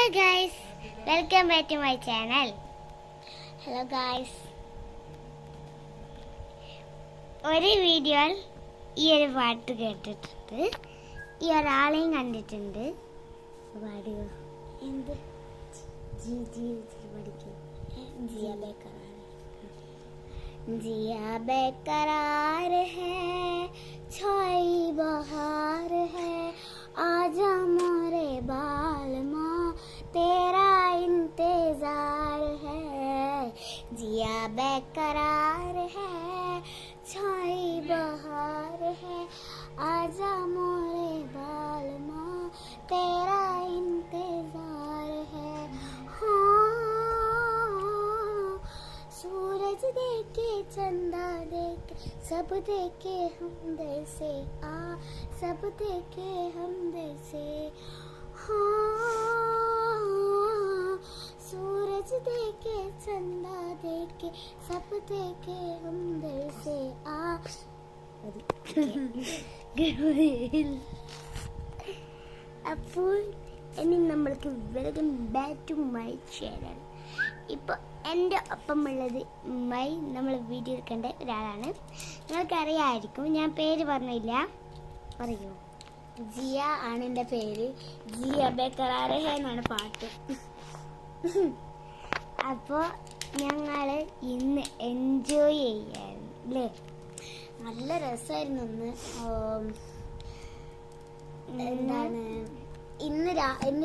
Hello guys, welcome back to my channel. Hello guys. ഒരു വീഡിയോയിൽ ഈ ഒരു പാട്ട് കേട്ടിട്ടുണ്ട്, ഈ ഒരാളെയും കണ്ടിട്ടുണ്ട്. പാടുക എന്ത് जिया बेकरार है छाई बहार है आजा मोरे बालमा तेरा इंतजार है जिया बेकरार है छाई बहार है आजा मोरे बालमा तेरा इंतजार है सूरज देखे चंदा देखे सब देखे हम दिल से आ सब देखे हम दिल से हाँ सूरज देखे चंदा देखे सब देखे हम दिल से आ അപ്പോൾ ഇനി നമ്മൾക്ക് welcome back to my channel. ഇപ്പോൾ എൻ്റെ ഒപ്പമുള്ളത് നമ്മൾ വീഡിയോ എടുക്കേണ്ട ഒരാളാണ്. നിങ്ങൾക്കറിയാമായിരിക്കും, ഞാൻ പേര് പറഞ്ഞില്ല, പറയൂ. ജിയ ആണ് എൻ്റെ പേര്. ജിയ ബേക്കറാർ എന്നാണ് പാട്ട്. അപ്പോൾ ഞങ്ങൾ ഇന്ന് എൻജോയ് ചെയ്യായിരുന്നു അല്ലേ? നല്ല രസമായിരുന്നു ഇന്ന്. എന്താണ് ഇന്ന്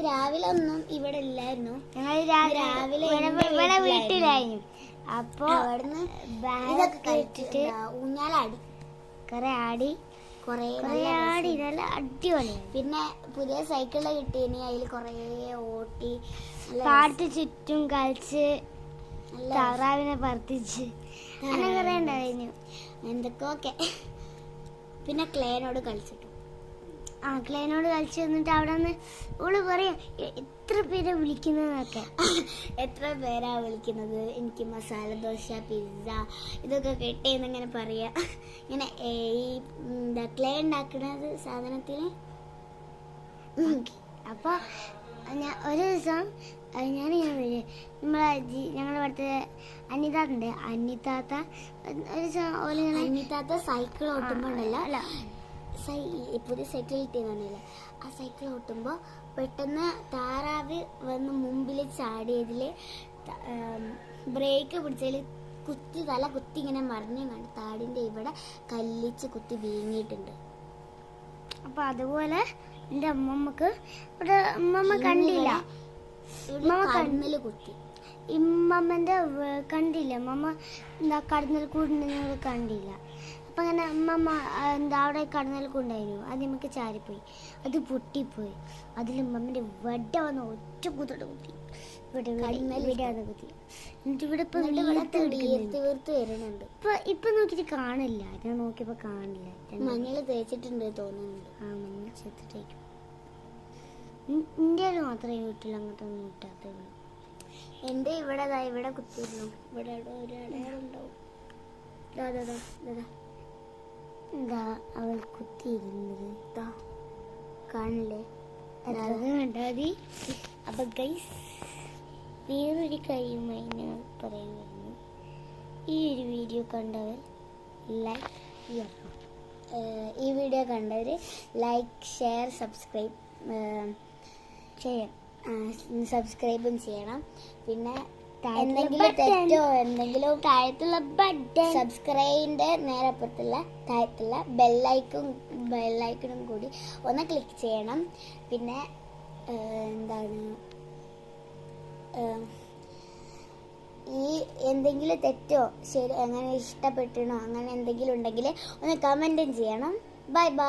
രാവിലെ ഒന്നും ഇവിടെ ഇല്ലായിരുന്നു. ഞങ്ങൾ രാവിലെ ഇവിടെ വീട്ടിലായിരുന്നു. അപ്പൊ അവിടുന്ന് ബാഗൊക്കെ കഴിച്ചിട്ട് ഊഞ്ഞാലാടി, കുറെ ആടി നല്ല അടിപൊളി. പിന്നെ പുതിയ സൈക്കിള് കിട്ടിയിനി, അതിൽ കൊറേ ഓട്ടി കാട്ട് ചുറ്റും കളിച്ച് താറാവിനെ പറത്തിച്ച് അങ്ങനെ കുറെ ഉണ്ടായിരുന്നു എന്തൊക്കെ. പിന്നെ ക്ലേനോട് കളിച്ചിട്ടു. ക്ലേനോട് കളിച്ച് നിന്നിട്ട് അവിടെ നിന്ന് ഓള് പറയാ എത്ര പേരാ വിളിക്കുന്നതൊക്കെ. എത്ര പേരാ വിളിക്കുന്നത്, എനിക്ക് മസാല ദോശ പിസ്സ ഇതൊക്കെ കിട്ടിയെന്നിങ്ങനെ പറയാ. ഇങ്ങനെ ഈ ക്ലേ ഉണ്ടാക്കുന്നത് സാധനത്തിന്. അപ്പോൾ ഞാൻ ഒരു ദിവസം ഞാനിങ്ങനെ വരും, ഞങ്ങളുടെ അടുത്ത് അനിതാത്തുണ്ട്. അനിതാത്ത ഒരു ദിവസം ഓലിങ്ങനെ അനിതാത്ത സൈക്കിൾ ഓട്ടുമ്പോണ്ടല്ലോ, അല്ല പുതിയ സൈക്കിൾ കിട്ടിയെന്നല്ല, ആ സൈക്കിൾ ഓട്ടുമ്പോൾ പെട്ടെന്ന് താറാവ് വന്ന് മുമ്പിൽ ചാടിയതിൽ ബ്രേക്ക് പിടിച്ചതിൽ തല കുത്തി ഇങ്ങനെ മറിഞ്ഞു കണ്ട് താടിൻ്റെ ഇവിടെ കല്ലിച്ച് കുത്തി വീങ്ങിയിട്ടുണ്ട്. അപ്പം അതുപോലെ എൻ്റെ അമ്മമ്മക്ക് ഇവിടെ അമ്മമ്മ കണ്ടില്ല, കണ്ണിൽ കുത്തി. ഇമ്മമ്മൻ്റെ കണ്ടില്ല, അമ്മമ്മ എന്താ കടന്നൽ കൂടുണ്ടെന്ന് കണ്ടില്ല. അപ്പം അങ്ങനെ അമ്മമ്മ അവിടെ കടന്നൽ കൊണ്ടായിരുന്നു, അത് നമുക്ക് ചാരിപ്പോയി, അത് പൊട്ടിപ്പോയി. അതിൽ അമ്മമ്മൻ്റെ വട വന്ന് ഒറ്റ കുത്തോടെ കുത്തി, ഇവിടെ വന്ന് കുത്തി. എന്നിട്ട് ഇവിടെ ഇപ്പം വീർത്ത് വരുന്നുണ്ട്. ഇപ്പം നോക്കിയിട്ട് കാണില്ല, ഞാൻ നോക്കിയപ്പോൾ കാണില്ല. മഞ്ഞൾ തേച്ചിട്ടുണ്ട് തോന്നുന്നുണ്ട്. മഞ്ഞൾ ചേർത്തിട്ടേക്കും. ഇന്ത്യയിൽ മാത്രമേ വീട്ടിൽ അങ്ങനത്തെ ഒന്നും കിട്ടാത്തത്. എൻ്റെ ഇവിടെ കുത്തിയിരുന്നു, ഇവിടെ ഒരടയാളുണ്ടാവും. എന്താ അവൾ കുത്തിയിരുന്നത് കാണില്ലേ? കണ്ടാതി. അപ്പൊ ഗൈസ്, വേറൊരു കാര്യമായി ഞാൻ പറയാൻ വരുന്നു. ഈ ഒരു വീഡിയോ കണ്ടവർ ലൈക്ക് ചെയ്യണം. ഈ വീഡിയോ കണ്ടവർ ലൈക്ക്, ഷെയർ, സബ്സ്ക്രൈബും ചെയ്യണം. പിന്നെ എന്തെങ്കിലും തെറ്റോ എന്തെങ്കിലും താഴത്തുള്ള ബട്ടൺ സബ്സ്ക്രൈബിന്റെ നേരെ അപ്പുറത്തുള്ള താഴത്തുള്ള ബെല്ലൈക്കണും കൂടി ഒന്ന് ക്ലിക്ക് ചെയ്യണം. പിന്നെ എന്താണ് ഈ എന്തെങ്കിലും തെറ്റോ ശരി അങ്ങനെ ഇഷ്ടപ്പെട്ടോ അങ്ങനെ എന്തെങ്കിലും ഉണ്ടെങ്കിൽ ഒന്ന് കമന്റും ചെയ്യണം. Bye bye.